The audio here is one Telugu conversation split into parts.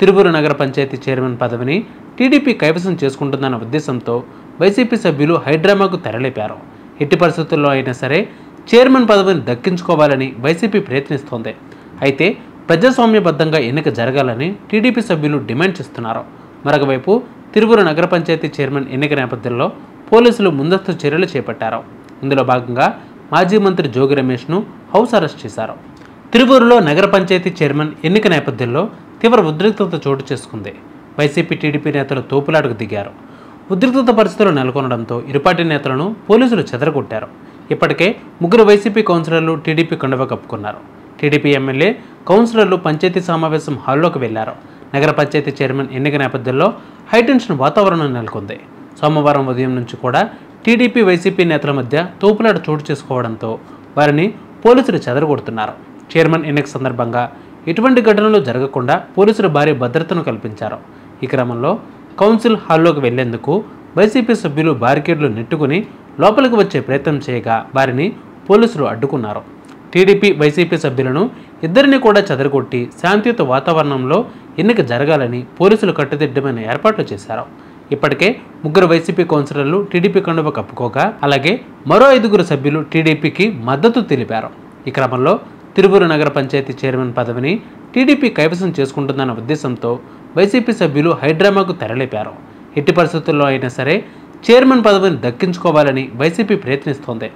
తిరువూరు నగర పంచాయతీ చైర్మన్ పదవిని టీడీపీ కైవసం చేసుకుంటుందన్న ఉద్దేశంతో వైసీపీ సభ్యులు హైడ్రామాకు తెరలేపారు. ఎట్టి పరిస్థితుల్లో అయినా సరే చైర్మన్ పదవిని దక్కించుకోవాలని వైసీపీ ప్రయత్నిస్తోంది. అయితే ప్రజాస్వామ్యబద్ధంగా ఎన్నిక జరగాలని టీడీపీ సభ్యులు డిమాండ్ చేస్తున్నారు. మరొకవైపు తిరువూరు నగర పంచాయతీ చైర్మన్ ఎన్నిక నేపథ్యంలో పోలీసులు ముందస్తు చర్యలు చేపట్టారు. ఇందులో భాగంగా మాజీ మంత్రి జోగి రమేష్ను హౌస్ అరెస్ట్ చేశారు. తిరువూరులో నగర పంచాయతీ చైర్మన్ ఎన్నిక నేపథ్యంలో తీవ్ర ఉద్రిక్తత చోటు చేసుకుంది. వైసీపీ టీడీపీ నేతలు తోపులాటకు దిగారు. ఉద్రిక్తత పరిస్థితులు నెలకొనడంతో ఇరుపార్టీ నేతలను పోలీసులు చెదరగొట్టారు. ఇప్పటికే 3 వైసీపీ కౌన్సిలర్లు టీడీపీ కండువా కప్పుకున్నారు. టీడీపీ ఎమ్మెల్యే కౌన్సిలర్లు పంచాయతీ సమావేశం హాల్లోకి వెళ్లారు. నగర పంచాయతీ చైర్మన్ ఎన్నిక నేపథ్యంలో హైటెన్షన్ వాతావరణం నెలకొంది. సోమవారం ఉదయం నుంచి కూడా టీడీపీ వైసీపీ నేతల మధ్య తోపులాట చోటు చేసుకోవడంతో వారిని పోలీసులు చెదరగొడుతున్నారు. చైర్మన్ ఎన్నిక సందర్భంగా ఎటువంటి ఘటనలు జరగకుండా పోలీసులు భారీ భద్రతను కల్పించారు. ఈ క్రమంలో కౌన్సిల్ హాల్లోకి వెళ్లేందుకు వైసీపీ సభ్యులు బారికేడ్లు నెట్టుకుని లోపలికి వచ్చే ప్రయత్నం చేయగా వారిని పోలీసులు అడ్డుకున్నారు. టీడీపీ వైసీపీ సభ్యులను ఇద్దరిని కూడా చెదరగొట్టి శాంతియుత వాతావరణంలో ఎన్నిక జరగాలని పోలీసులు కట్టుదిట్టమైన ఏర్పాట్లు చేశారు. ఇప్పటికే 3 వైసీపీ కౌన్సిలర్లు టీడీపీ కండువా కప్పుకోగా అలాగే మరో 5 సభ్యులు టీడీపీకి మద్దతు తెలిపారు. ఈ క్రమంలో తిరువూరు నగర పంచాయతీ చైర్మన్ పదవిని టీడీపీ కైవసం చేసుకుంటుందన్న ఉద్దేశంతో వైసీపీ సభ్యులు హైడ్రామాకు తెరలేపారు. ఎట్టి పరిస్థితుల్లో అయినా సరే చైర్మన్ పదవిని దక్కించుకోవాలని వైసీపీ ప్రయత్నిస్తోంది.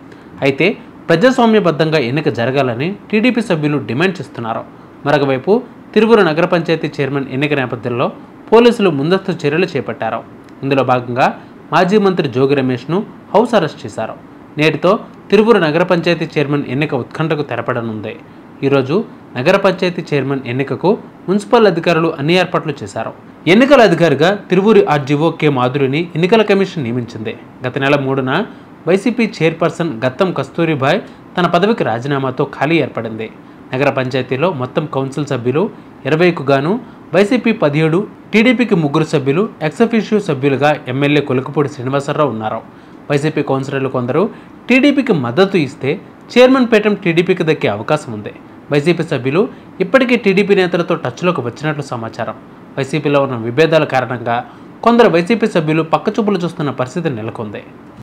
అయితే ప్రజాస్వామ్యబద్ధంగా ఎన్నిక జరగాలని టీడీపీ సభ్యులు డిమాండ్ చేస్తున్నారు. మరొకవైపు తిరువూరు నగర పంచాయతీ చైర్మన్ ఎన్నిక నేపథ్యంలో పోలీసులు ముందస్తు చర్యలు చేపట్టారు. ఇందులో భాగంగా మాజీ మంత్రి జోగి రమేష్ను హౌస్ అరెస్ట్ చేశారు. నేటితో తిరువూరు నగర పంచాయతీ చైర్మన్ ఎన్నిక ఉత్కంఠకు తెరపడనుంది. ఈరోజు నగర పంచాయతీ చైర్మన్ ఎన్నికకు మున్సిపల్ అధికారులు అన్ని ఏర్పాట్లు చేశారు. ఎన్నికల అధికారిగా తిరువూరి ఆర్జీఓ కె మాధురిని ఎన్నికల కమిషన్ నియమించింది. గత నెల 3న వైసీపీ చైర్పర్సన్ గత్తం కస్తూరిబాయ్ తన పదవికి రాజీనామాతో ఖాళీ ఏర్పడింది. నగర పంచాయతీలో మొత్తం కౌన్సిల్ సభ్యులు 20కు గాను వైసీపీ 17, టీడీపీకి 3 సభ్యులు, ఎక్సఫిషియో సభ్యులుగా ఎమ్మెల్యే కొలుకుపూడి శ్రీనివాసరావు ఉన్నారు. వైసీపీ కౌన్సిలర్లు కొందరు టీడీపీకి మద్దతు ఇస్తే చైర్మన్ పీఠం టీడీపీకి దక్కే అవకాశం ఉంది. వైసీపీ సభ్యులు ఇప్పటికే టీడీపీ నేతలతో టచ్లోకి వచ్చినట్లు సమాచారం. వైసీపీలో ఉన్న విభేదాల కారణంగా కొందరు వైసీపీ సభ్యులు పక్కచూపులు చూస్తున్న పరిస్థితి నెలకొంది.